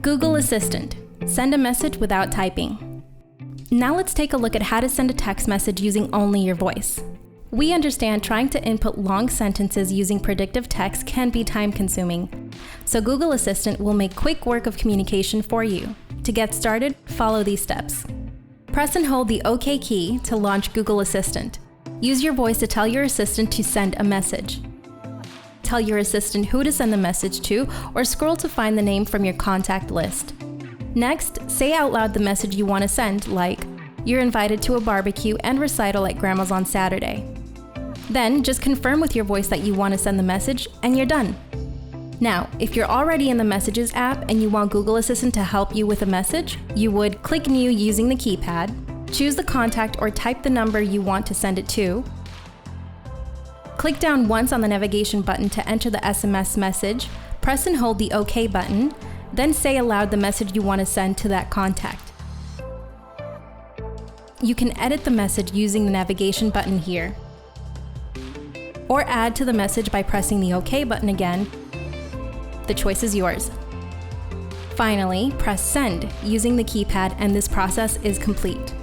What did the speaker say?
Google Assistant. Send a message without typing. Now let's take a look at how to send a text message using only your voice. We understand trying to input long sentences using predictive text can be time-consuming, so Google Assistant will make quick work of communication for you. To get started, follow these steps. Press and hold the OK key to launch Google Assistant. Use your voice to tell your assistant to send a message. Tell your assistant who to send the message to, or scroll to find the name from your contact list. Next, say out loud the message you want to send, like, "You're invited to a barbecue and recital at Grandma's on Saturday." Then, just confirm with your voice that you want to send the message, and you're done. Now, if you're already in the Messages app and you want Google Assistant to help you with a message, you would click New using the keypad, choose the contact or type the number you want to send it to, click down once on the navigation button to enter the SMS message, press and hold the OK button, then say aloud the message you want to send to that contact. You can edit the message using the navigation button here, or add to the message by pressing the OK button again. The choice is yours. Finally, press Send using the keypad and this process is complete.